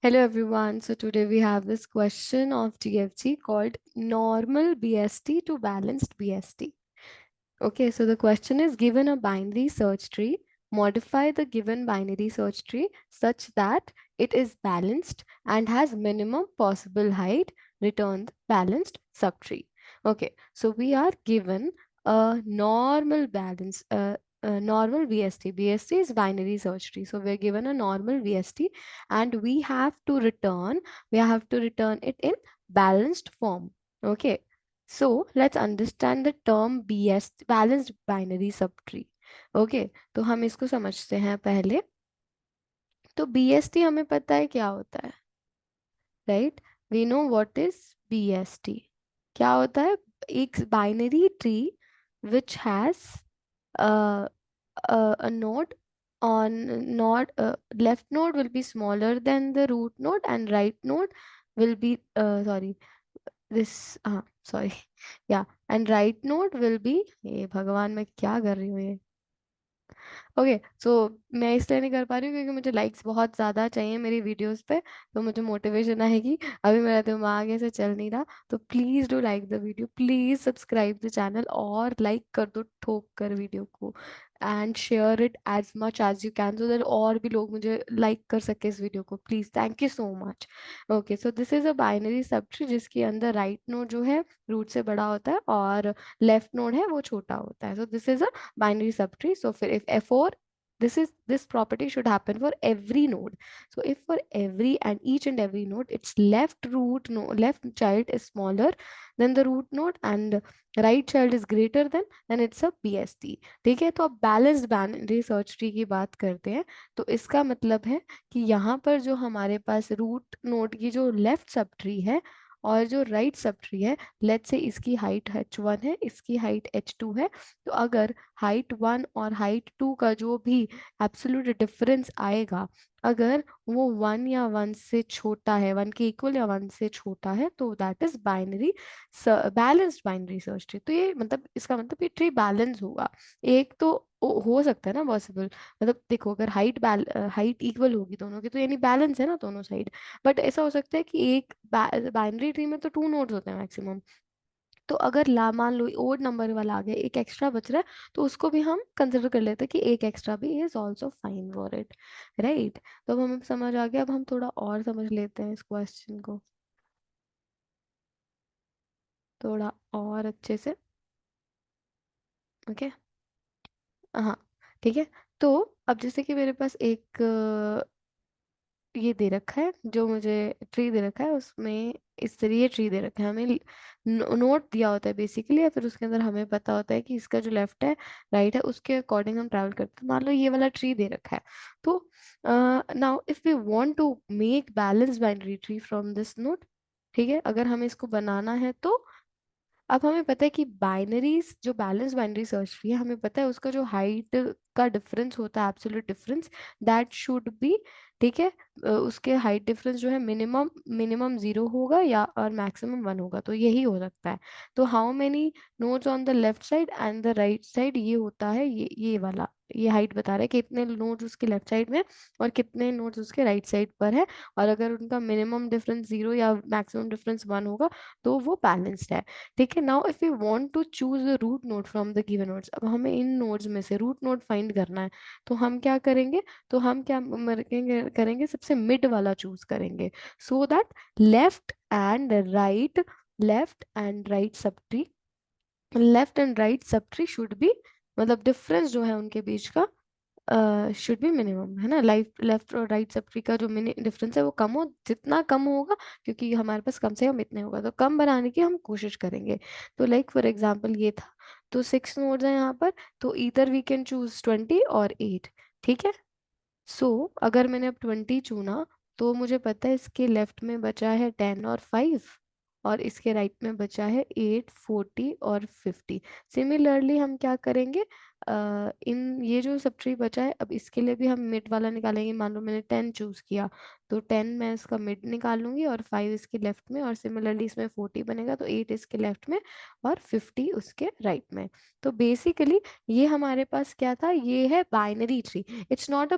Hello everyone. So today we have this question of TFG called normal BST to balanced BST. Okay, so the question is given a binary search tree, modify the given binary search tree such that it is balanced and has minimum possible height, return balanced subtree. Okay, so we are given a normal normal BST. BST is binary search tree. So we're given a normal BST and we have to return it in balanced form. Okay. So let's understand the term BS balanced binary subtree. Okay तो हम इसको समझते हैं पहले। तो BST हमें पता है क्या होता है, right? We know what is BST। क्या होता है? एक binary tree which has a node on node left node will be smaller than the root node and right node will be sorry this sorry yeah and right node will be ये भगवान मैं क्या कर रही हूँ ये। Okay so मैं इसलिए नहीं कर पा रही हूँ क्योंकि मुझे लाइक्स बहुत ज़्यादा चाहिए मेरी वीडियोस पे, तो मुझे मोटिवेशन आएगी। अभी मेरा दिमाग ऐसे चल नहीं रहा, तो please do like the video, please subscribe the channel और लाइक कर दो ठोक कर वीडियो को and share it as much as you can so that और भी लोग मुझे लाइक कर सके इस वीडियो को, please. Thank you so much. Okay so this is a binary subtree जिसके अंदर राइट नोड जो है रूट से बड़ा होता है और लेफ्ट नोड है वो छोटा होता है। So this is a binary subtree. So if F4, this property should happen for every node. So if for every and each and every node, its left child is smaller than the root node and right child is greater than, then it's a BST। ठीक है, तो अब balanced binary search tree की बात करते हैं। तो इसका मतलब है कि यहाँ पर जो हमारे पास रूट नोड की जो लेफ्ट सब ट्री है और जो राइट सब ट्री है, लेट्स से इसकी हाइट h1 है, इसकी हाइट h2 है। तो अगर हाइट 1 और हाइट 2 का जो भी एब्सोल्यूट डिफरेंस आएगा, अगर वो 1 या 1 से छोटा है, 1 के इक्वल या 1 से छोटा है, तो that is binary balanced binary search tree. तो ये मतलब इसका मतलब ये ट्री बैलेंस होगा। एक तो हो सकता है ना पॉसिबल, मतलब देखो अगर हाइट इक्वल होगी दोनों की तो यानी बैलेंस है ना दोनों साइड। बट ऐसा हो सकता है कि एक बाइनरी ट्री में तो 2 नोड्स होते हैं मैक्सिमम। तो अगर ला मान लो ओड नंबर वाला आ गया, एक एक्स्ट्रा बच रहा है, तो उसको भी हम कंसिडर कर लेते हैं कि एक एक्स्ट्रा भी is also fine for it, right? तो अब हमें समझ आ गया। अब हम थोड़ा और समझ लेते हैं इस क्वेश्चन को थोड़ा और अच्छे से। ओके हाँ ठीक है। तो अब जैसे कि मेरे पास एक ये दे रखा है, जो मुझे ट्री दे रखा है उसमें इस तरह ये ट्री दे रखा है, हमें नोट दिया होता है बेसिकली, या फिर उसके अंदर हमें पता होता है कि इसका जो लेफ्ट है राइट है उसके अकॉर्डिंग हम ट्रैवल करते हैं। मान लो ये वाला ट्री दे रखा है, तो now if we want to make balance binary tree from this node, ठीक है, अगर हमें इसको बनाना है तो अब हमें पता है कि बाइनरीज जो बैलेंस बाइनरी सर्च ट्री है, हमें पता है उसका जो हाइट का डिफरेंस होता है absolute difference, that should be, ठीक है, उसके हाइट डिफरेंस जो है मिनिमम मिनिमम 0 होगा या और मैक्सिमम 1 होगा, तो यही हो सकता है। तो how many nodes on the left side and the right side, ये होता है ये वाला, ये हाइट बता रहा है कि कितने नोड्स उसके लेफ्ट साइड में और कितने नोड्स उसके राइट साइड पर है, और अगर उनका मिनिमम डिफरेंस 0 या मैक्सिमम डिफरेंस 1 होगा तो वो बैलेंस्ड है। ठीक है, now if you want to choose the root node from the given nodes, अब हमें इन नोड्स में से रूट नोड फाइंड करना है, तो हम क्या करेंगे? तो हम क्या करेंगे, सबसे मिड वाला चूज करेंगे, so that left and right sub tree, left and right sub tree should be, मतलब डिफरेंस जो है उनके बीच का शुड बी मिनिमम, है ना? लेफ्ट और राइट सब ट्री का जो डिफरेंस है वो कम हो, जितना कम होगा, क्योंकि हमारे पास कम से कम इतने होगा, तो कम बनाने की हम कोशिश करेंगे। तो लाइक फॉर एग्जांपल ये था, तो 6 नोड्स हैं यहाँ पर, तो इधर वी कैन चूज 20 और 8। ठीक है, सो अगर मैंने अब 20 चुना, तो मुझे पता है इसके लेफ्ट में बचा है 10 और 5, और इसके राइट में बचा है 8, 40 और 50। सिमिलरली हम क्या करेंगे, इन ये जो सब ट्री बचा है, अब इसके लिए भी हम मिड वाला निकालेंगे। मान लो मैंने 10 चूज किया, तो 10 मैं इसका मिड निकाल लूंगी और 5 इसके लेफ्ट में, और सिमिलरली इसमें 40 बनेगा, तो 8 इसके लेफ्ट में और 50 उसके राइट में। तो बेसिकली ये हमारे पास क्या था, ये है binary tree. It's not a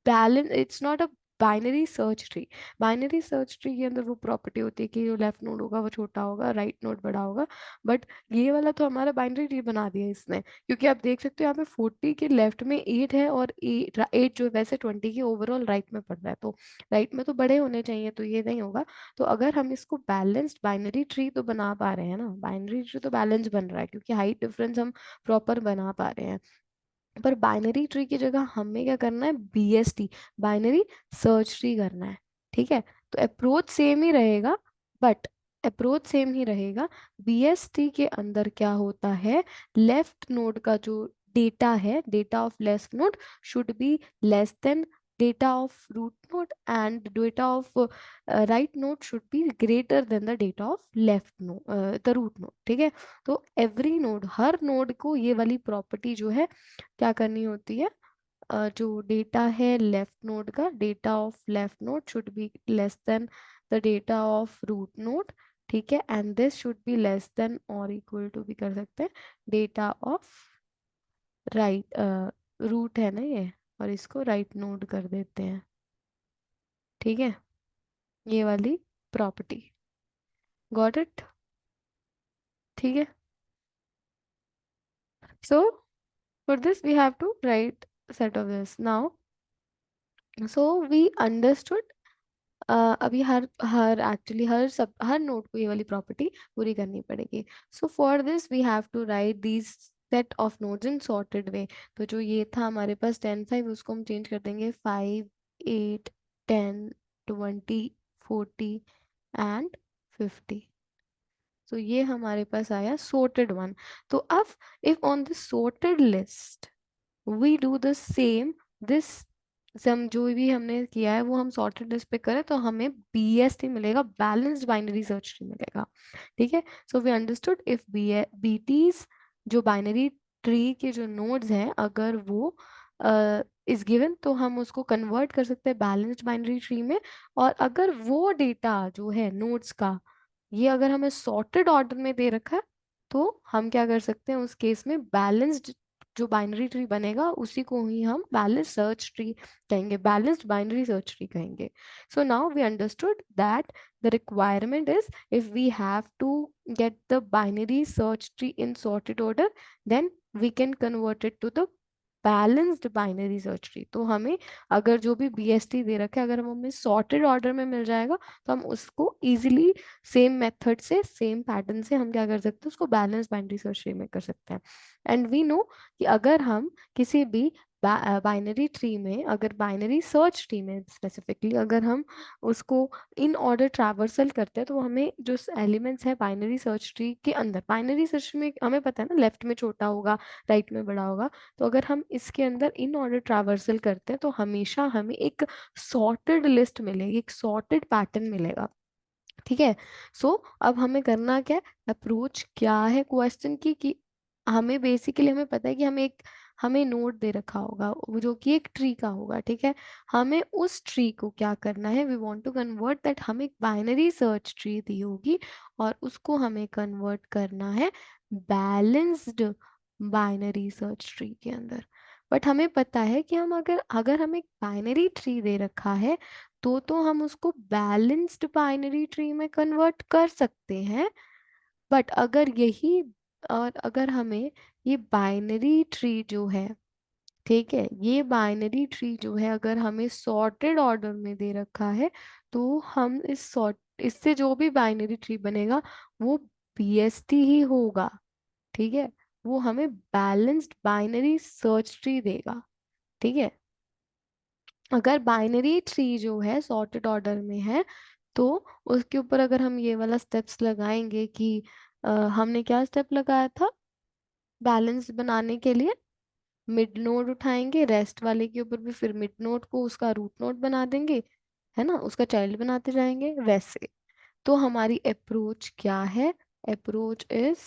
it's not a binary search tree. Binary search tree के अंदर वो प्रॉपर्टी होती है कि जो लेफ्ट नोड होगा वो छोटा होगा, राइट नोड बड़ा होगा। बट ये वाला तो हमारा बाइनरी ट्री बना दिया इसने, क्योंकि आप देख सकते हो यहाँ पे 40 के लेफ्ट में 8 है, और 8 जो है वैसे 20 के ओवरऑल राइट में पड़ रहा है, तो राइट में तो बड़े होने चाहिए, तो ये नहीं होगा। तो अगर हम इसको बैलेंस्ड बाइनरी ट्री तो बना पा रहे हैं ना, बाइनरी ट्री तो बैलेंस बन रहा है क्योंकि हाइट डिफरेंस हम प्रॉपर बना पा रहे हैं। पर बाइनरी ट्री की जगह हमें क्या करना है, बीएसटी, बाइनरी सर्च ट्री करना है। ठीक है, तो अप्रोच सेम ही रहेगा, बट अप्रोच सेम ही रहेगा। बीएसटी के अंदर क्या होता है, लेफ्ट नोड का जो डेटा है, data of left node should be less than data of root node, and data of right node should be greater than the data of left node, the root node. ठीक है, तो every node, हर node को ये वाली property जो है क्या करनी होती है, जो डेटा है लेफ्ट नोड का, data of left node should be less than the data of root node. ठीक है, and this should be less than और इक्वल टू भी कर सकते हैं डेटा ऑफ राइट, रूट है ना ये, और इसको राइट नोड कर देते हैं। ठीक है, ये वाली प्रॉपर्टी, गॉट इट। ठीक है, so for this we have to write set of this now. So we understood, अभी हर हर एक्चुअली हर नोड को ये वाली प्रॉपर्टी पूरी करनी पड़ेगी। So for this we have to write these set of nodes in sorted way. तो जो ये था हमारे पास 10 5, उसको हम चेंज कर देंगे 5 8 10 20 40 एंड 50। तो ये हमारे पास आया sorted वन। तो अब if on the sorted list we do the same, this sum जो भी हमने किया है वो हम सॉर्टेड लिस्ट पे करें तो हमें BST मिलेगा, बैलेंस्ड बाइनरी सर्च ट्री मिलेगा। ठीक है, so we understood if BTs, जो बाइनरी ट्री के जो नोड्स हैं, अगर वो इज गिवन तो हम उसको कन्वर्ट कर सकते हैं बैलेंस्ड बाइनरी ट्री में। और अगर वो डेटा जो है नोड्स का, ये अगर हमें सॉर्टेड ऑर्डर में दे रखा है, तो हम क्या कर सकते हैं उस केस में, बैलेंस्ड जो बाइनरी ट्री बनेगा उसी को ही हम बैलेंस सर्च ट्री कहेंगे, बैलेंस्ड बाइनरी सर्च ट्री कहेंगे। So now we understood that the requirement is, if we have to get the binary search tree in sorted order, then we can convert it to the balanced binary search tree. तो हमें अगर जो भी BST दे रखा है, अगर हम हमें सॉर्टेड ऑर्डर में मिल जाएगा तो हम उसको इजीली सेम मेथड से, सेम पैटर्न से हम क्या कर सकते हैं, उसको बैलेंस बाइनरी सर्च ट्री में कर सकते हैं। एंड वी नो कि अगर हम किसी भी बाइनरी ट्री में, अगर बाइनरी सर्च ट्री में स्पेसिफिकली अगर हम उसको इन ऑर्डर ट्रैवर्सल करते हैं, तो हमें जो एलिमेंट्स है बाइनरी सर्च ट्री के अंदर, बाइनरी सर्च में हमें पता है ना, लेफ्ट में छोटा होगा, राइट में बड़ा होगा। तो अगर हम इसके अंदर इन ऑर्डर ट्रैवर्सल करते हैं तो हमेशा हमें एक सॉर्टेड लिस्ट मिलेगी, एक सॉर्टेड पैटर्न मिलेगा। ठीक है, सो अब हमें करना क्या है, अप्रोच क्या है क्वेश्चन की, कि हमें बेसिकली हमें पता है कि हमें नोड दे रखा होगा वो जो कि एक ट्री का होगा। ठीक है, हमें उस ट्री को क्या करना है, we want to convert that, हमें एक बाइनरी सर्च ट्री दी होगी और उसको हमें कन्वर्ट करना है बैलेंस्ड बाइनरी सर्च ट्री के अंदर। बट हमें पता है कि हम अगर अगर हमें एक बाइनरी ट्री दे रखा है तो हम उसको बैलेंस्ड बाइनरी ट्री में कन्वर्ट कर सकते हैं। बट अगर यही, और अगर हमें ये बाइनरी ट्री जो है, ठीक है, ये बाइनरी ट्री जो है अगर हमें सॉर्टेड ऑर्डर में दे रखा है, तो हम इससे जो भी बाइनरी ट्री बनेगा वो BST ही होगा। ठीक है, वो हमें बैलेंस्ड बाइनरी सर्च ट्री देगा। ठीक है, अगर बाइनरी ट्री जो है सॉर्टेड ऑर्डर में है, तो उसके ऊपर अगर हम ये वाला स्टेप्स लगाएंगे कि हमने क्या स्टेप लगाया था बैलेंस बनाने के लिए, मिड नोड उठाएंगे, रेस्ट वाले के ऊपर भी फिर मिड नोड को उसका रूट नोड बना देंगे, है ना, उसका चाइल्ड बनाते जाएंगे वैसे। तो हमारी अप्रोच क्या है, अप्रोच इज,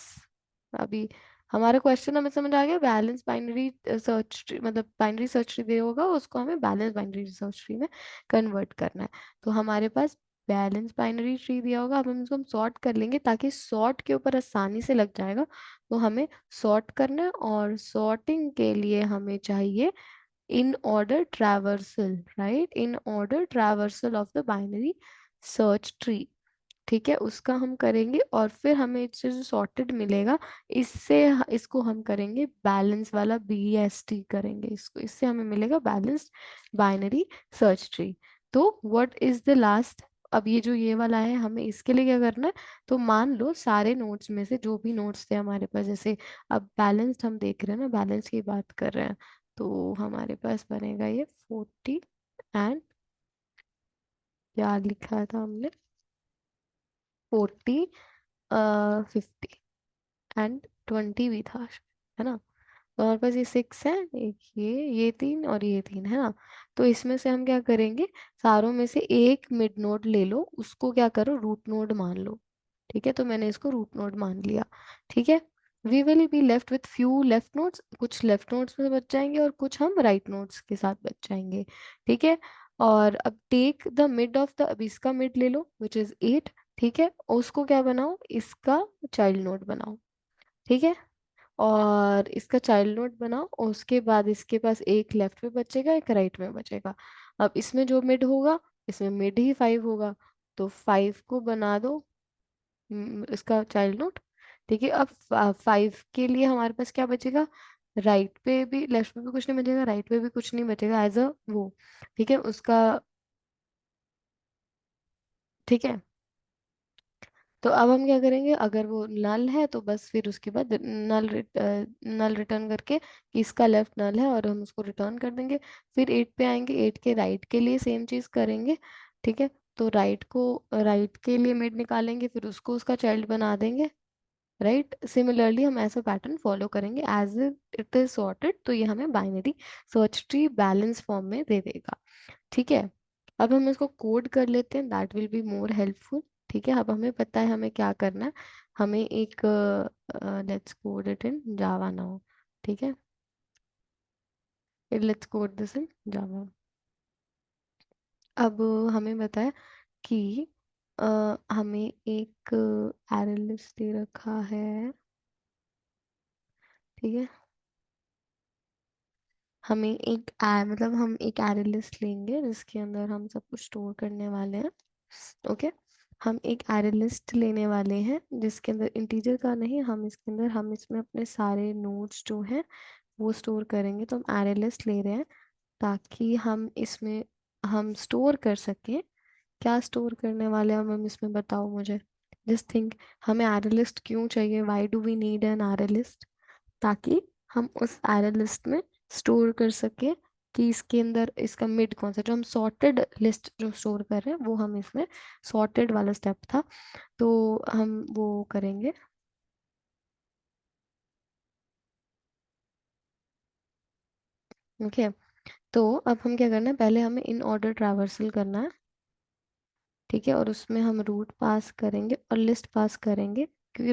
अभी हमारा क्वेश्चन हमें समझ आ गया, बैलेंस बाइनरी सर्च ट्री, मतलब बाइनरी सर्च ट्री दे होगा उसको हमें बैलेंस बाइनरी सर्च ट्री में कन्वर्ट करना है। तो हमारे पास बैलेंस बाइनरी ट्री दिया होगा, अब हम इसको हम सॉर्ट कर लेंगे ताकि सॉर्ट के ऊपर आसानी से लग जाएगा। तो हमें सॉर्ट करना है और सॉर्टिंग के लिए हमें चाहिए in order traversal, right, in order traversal of the binary search tree. ठीक है, उसका हम करेंगे और फिर हमें इससे जो सॉर्टेड मिलेगा, इससे इसको हम करेंगे बैलेंस वाला, BST करेंगे इसको, इससे हमें मिलेगा बैलेंस्ड बाइनरी सर्च ट्री। तो व्हाट इज द लास्ट, अब ये जो ये वाला है, हमें इसके लिए क्या करना है, तो मान लो सारे नोट्स में से जो भी नोट्स थे हमारे पास, जैसे अब बैलेंस्ड हम देख रहे हैं ना, बैलेंस की बात कर रहे हैं, तो हमारे पास बनेगा ये 40 एंड, क्या लिखा था हमने, 40, 50 एंड 20 भी था, है ना। तो हमारे पास ये 6 है, एक ये 3 और ये 3 है ना। तो इसमें से हम क्या करेंगे, सारों में से एक मिड नोड ले लो, उसको क्या करो, रूट नोड मान लो। ठीक है, तो मैंने इसको रूट नोड मान लिया। ठीक है, we will be left with few left nodes, कुछ लेफ्ट नोड्स में बच जाएंगे और कुछ हम राइट नोड्स के साथ बच जाएंगे। ठीक है, और अब take the mid of the, अब इसका मिड ले लो विच इज 8। ठीक है, और उसको क्या बनाओ, इसका चाइल्ड नोड बनाओ। ठीक है, और इसका चाइल्ड नोड बनाओ, और उसके बाद इसके पास एक लेफ्ट में बचेगा, एक राइट में बचेगा। अब इसमें जो मिड होगा, इसमें मिड ही 5 होगा, तो 5 को बना दो इसका चाइल्ड नोड। ठीक है, अब 5 के लिए हमारे पास क्या बचेगा, राइट पे भी लेफ्ट पे भी कुछ नहीं बचेगा, राइट पे भी कुछ नहीं बचेगा एज अ वो। ठीक है, उसका, ठीक है। तो अब हम क्या करेंगे, अगर वो नल है तो बस फिर उसके बाद नल रिटर्न करके कि इसका लेफ्ट नल है, और हम उसको रिटर्न कर देंगे। फिर 8 पे आएंगे, 8 के राइट के लिए सेम चीज करेंगे। ठीक है, तो राइट के लिए मिड निकालेंगे, फिर उसको उसका चाइल्ड बना देंगे। राइट, सिमिलरली हम ऐसा पैटर्न फॉलो करेंगे, एज इट इज सॉर्टेड तो ये हमें binary search tree balance form में दे देगा। ठीक है, अब हम इसको कोड कर लेते हैं, that will be more helpful. ठीक है, अब हमें पता है हमें क्या करना है, हमें एक, let's code it in Java now. ठीक है, लेट्स कोड दिस इन जावा। अब हमें पता है कि हमें एक एरे लिस्ट दे रखा है। ठीक है, हमें एक मतलब हम एक एरे लिस्ट लेंगे जिसके अंदर हम सब कुछ स्टोर करने वाले हैं। ओके, हम एक एरे लिस्ट लेने वाले हैं जिसके अंदर इंटीजर का नहीं, हम इसके अंदर हम इसमें अपने सारे नोड्स जो हैं वो स्टोर करेंगे। तो हम एरे लिस्ट ले रहे हैं ताकि हम इसमें हम स्टोर कर सकें। क्या स्टोर करने वाले हैं हम इसमें, बताओ मुझे, जस्ट थिंक। हमें एरे लिस्ट क्यों चाहिए, why do we need an array list, ताकि हम उस एरे लिस्ट में स्टोर कर सके कि इसके अंदर इसका मिड कौन सा, जो हम सॉर्टेड लिस्ट जो स्टोर कर रहे हैं वो हम इसमें, सॉर्टेड वाला स्टेप था, तो हम वो करेंगे। ओके, तो अब हम क्या करना है, पहले हमें इन ऑर्डर ट्रैवर्सल करना है। ठीक है, और उसमें हम रूट पास करेंगे और लिस्ट पास करेंगे, क्योंकि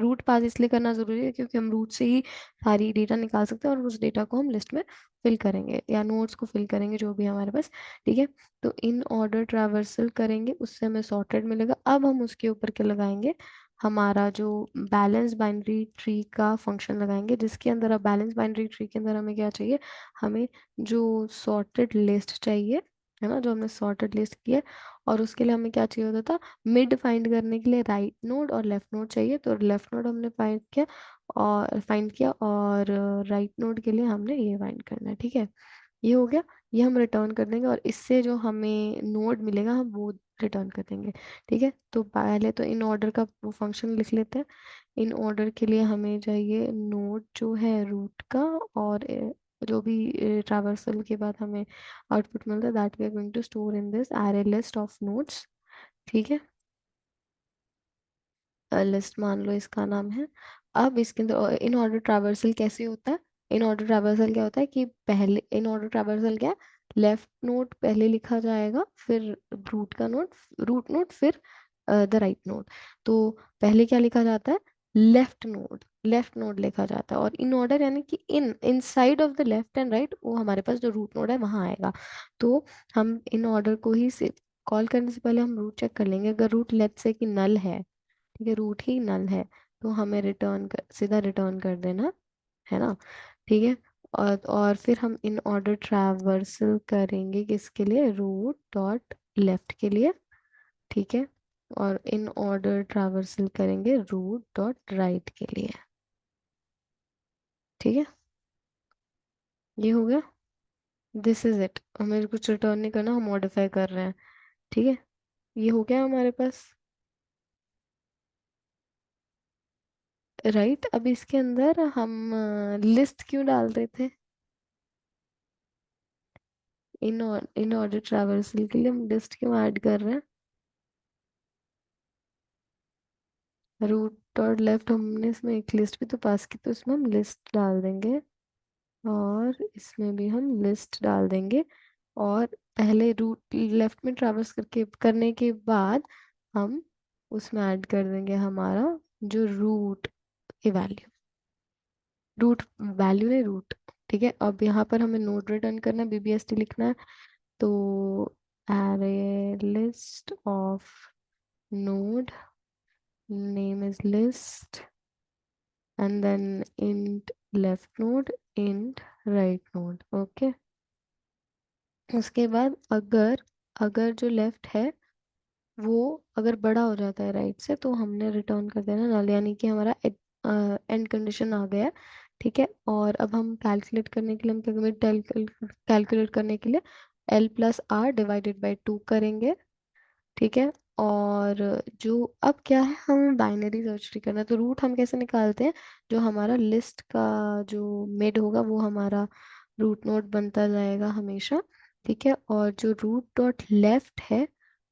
रूट पास इसलिए करना जरूरी है क्योंकि हम रूट से ही सारी डेटा निकाल सकते हैं और उस डेटा को हम लिस्ट में फिल करेंगे या नोट्स को फिल करेंगे जो भी हमारे पास। ठीक है, तो इन ऑर्डर ट्रैवर्सल करेंगे, उससे हमें सॉर्टेड मिलेगा। अब हम उसके ऊपर क्या लगाएंगे, हमारा जो बैलेंस बाइनरी ट्री का फंक्शन लगाएंगे, जिसके अंदर, अब बैलेंस बाइनरी ट्री के अंदर हमें क्या चाहिए, हमें जो सॉर्टेड लिस्ट चाहिए, है ना, जो हमने सॉर्टेड लिस्ट किया है, और उसके लिए हमें क्या चाहिए होता था, मिड फाइंड करने के लिए राइट नोड और लेफ्ट नोड चाहिए, तो लेफ्ट नोड हमने फाइंड किया, और राइट नोड के लिए हमने ये फाइंड करना है। ठीक है, ये हो गया, ये हम रिटर्न कर देंगे और इससे जो हमें नोड मिलेगा हम वो रिटर्न कर देंगे। ठीक है, तो पहले तो इन ऑर्डर का वो फंक्शन लिख लेते हैं। इन ऑर्डर के लिए हमें चाहिए नोड जो है रूट का, और जो भी ट्रावर्सल के बाद हमें आउटपुट मिलता है, that we are going to store in this array list of nodes. ठीक है, लिस्ट मान लो इसका नाम है। अब इसके अंदर इन ऑर्डर ट्रैवर्सल कैसे होता है, इन ऑर्डर ट्रैवर्सल क्या होता है कि पहले इन ऑर्डर ट्रैवर्सल क्या है, लेफ्ट नोड पहले लिखा जाएगा, फिर रूट नोड, फिर द राइट नोड। तो पहले क्या लिखा जाता है, लेफ्ट नोड लिखा जाता है, और इन ऑर्डर यानी कि inside of the left and right वो हमारे पास जो रूट नोड है वहां आएगा। तो हम इन ऑर्डर को ही कॉल करने से पहले हम रूट चेक कर लेंगे, अगर रूट लेट्स से कि नल है, ठीक है, रूट ही नल है, तो हमें सीधा रिटर्न कर देना, है ना। ठीक है, और फिर हम इन ऑर्डर ट्रैवर्सल करेंगे किसके लिए, रूट डॉट लेफ्ट के लिए, ठीक है। और इन ऑर्डर ट्रैवर्सल करेंगे रूट डॉट राइट के लिए, ठीक है। ये हो गया, दिस इज इट। हमें कुछ रिटर्न नहीं करना, हम मॉडिफाई कर रहे हैं, ठीक है। ये हो गया हमारे पास, राइट। अब इसके अंदर हम लिस्ट क्यों डाल रहे थे, इन ऑर्डर ट्रैवर्सल के लिए हम लिस्ट क्यों ऐड कर रहे हैं। रूट और लेफ्ट हमने इसमें एक लिस्ट भी तो पास की, तो इसमें हम लिस्ट डाल देंगे, और इसमें भी हम लिस्ट डाल देंगे। और पहले रूट लेफ्ट में ट्रैवर्स करके करने के बाद हम उसमें ऐड कर देंगे हमारा जो रूट की वैल्यू, रूट वैल्यू नहीं, रूट, ठीक है। अब यहाँ पर हमें नोड रिटर्न करना है, बीबीएसटी लिखना है। तो array list of node name is list, and then int left node, int right node, okay. उसके बाद अगर अगर जो लेफ्ट है वो अगर बड़ा हो जाता है राइट से, तो हमने रिटर्न कर देना नल, यानी कि हमारा एंड कंडीशन आ गया, ठीक है। और अब हम कैलकुलेट करने के लिए हम क्या करेंगे, कैलकुलेट करने के लिए L+R/2 करेंगे, ठीक है। और जो अब क्या है, हमें बाइनरी सर्च नहीं करना, तो रूट हम कैसे निकालते हैं, जो हमारा लिस्ट का जो मिड होगा वो हमारा रूट नोड बनता जाएगा हमेशा, ठीक है। और जो रूट डॉट लेफ्ट है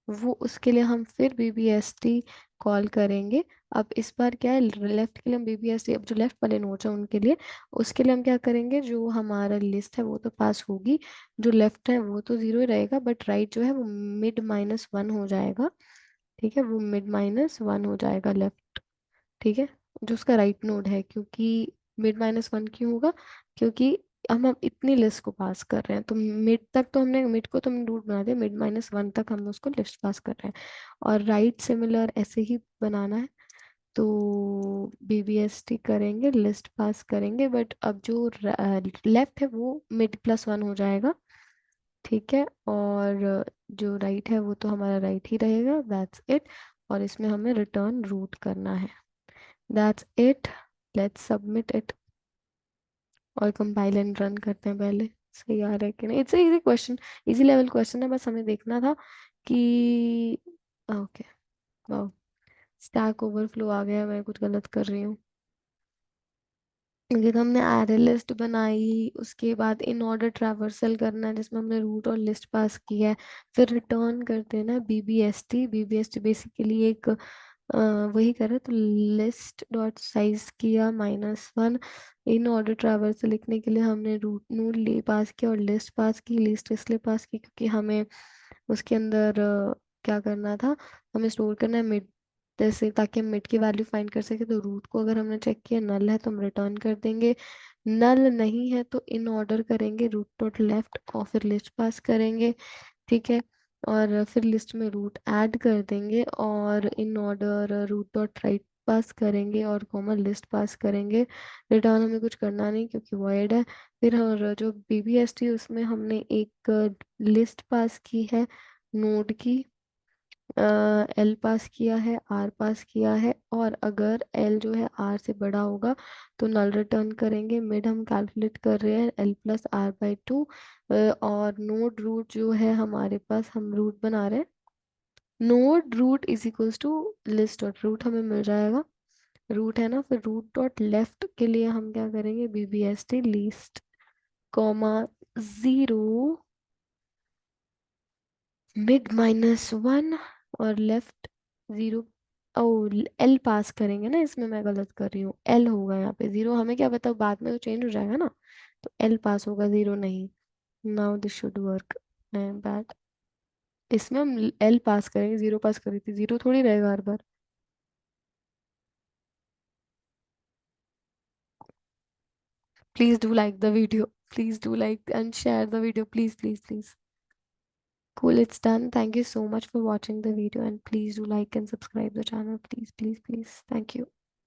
वो उसके लिए हम फिर बीबीएसटी कॉल करेंगे। अब इस बार क्या है, लेफ्ट के लिए हम बीबीएसटी, अब जो लेफ्ट वाले नोड्स हैं उनके लिए, उसके लिए हम क्या करेंगे, जो हमारा लिस्ट है वो तो पास होगी, जो लेफ्ट है वो तो जीरो ही रहेगा, बट राइट जो है वो मिड-1 हो जाएगा, ठीक है। वो मिड-1 हो जाएगा लेफ्ट, ठीक है, जो उसका राइट नोड है। क्योंकि मिड-1 क्यों होगा, क्योंकि हम इतनी लिस्ट को पास कर रहे हैं, तो मिड तक तो हमने, मिड को तो हमने रूट बना दिया, मिड-1 तक हम उसको लिस्ट पास कर रहे हैं। और राइट सिमिलर ऐसे ही बनाना है, तो बीबीएसटी करेंगे, लिस्ट पास करेंगे, बट अब जो लेफ्ट है वो मिड+1 हो जाएगा, ठीक है। और जो राइट है वो तो हमारा राइट ही रहेगा, दैट्स इट। और इसमें हमें रिटर्न रूट करना है, that's it. Let's submit it और कंपाइल एंड रन करते हैं पहले, सही आ रहा है कि नहीं। It's easy question, easy level question है, बस हमें देखना था कि, ओके, वाह, स्टैक ओवरफ्लो आ गया, मैं कुछ गलत कर रही हूँ। क्योंकि तो हमने एरे लिस्ट बनाई, उसके बाद इन ऑर्डर ट्रैवर्सल करना है जिसमें हमने रूट और लिस्ट पास किया है, फिर रिटर्न कर देना बीबीएसटी। बीबीएसटी बेसिकली एक वही करे, तो लिस्ट डॉट साइज किया -1। इन ऑर्डर ट्रैवर्सल लिखने के लिए हमने रूट नोड ले पास किया और लिस्ट पास की। लिस्ट इसलिए पास की क्योंकि हमें उसके अंदर क्या करना था, हमें स्टोर करना है मिड, जैसे ताकि हम मिड की वैल्यू फाइंड कर सके। तो रूट को अगर हमने चेक किया नल है तो हम रिटर्न कर देंगे, नल नहीं है तो इन ऑर्डर करेंगे रूट डॉट लेफ्ट और फिर लिस्ट पास करेंगे, ठीक है। और फिर लिस्ट में रूट ऐड कर देंगे और in order root dot right pass करेंगे और कॉमन लिस्ट पास करेंगे। रिटर्न हमें कुछ करना नहीं क्योंकि वॉइड है। फिर और जो बीबीएसटी उसमें हमने एक लिस्ट पास की है नोड की, एल पास किया है, आर पास किया है, और अगर एल जो है आर से बड़ा होगा तो नल रिटर्न करेंगे। मिड हम कैलकुलेट कर रहे हैं L+R/2। और नोड रूट जो है हमारे पास, हम रूट बना रहे हैं, node root is equals to list dot root, हमें मिल जाएगा, रूट है ना। फिर रूट डॉट लेफ्ट के लिए हम क्या करेंगे, बीबीएसटी लिस्ट कॉमा 0 मिड-1 और लेफ्ट 0। ओ, एल पास करेंगे ना, इसमें मैं गलत कर रही हूँ, एल होगा यहाँ पे, 0 हमें क्या पता, बाद में तो चेंज हो जाएगा ना, तो एल पास होगा, 0 नहीं। Now this should work, I am bad. इसमें हम एल पास करेंगे, 0 पास करी थी, 0 थोड़ी रहेगा हर बार। Please do like the video, please do like and share the video, please, please, please. Cool, it's done. Thank you so much for watching the video, and please do like and subscribe the channel, please, please, please. Thank you.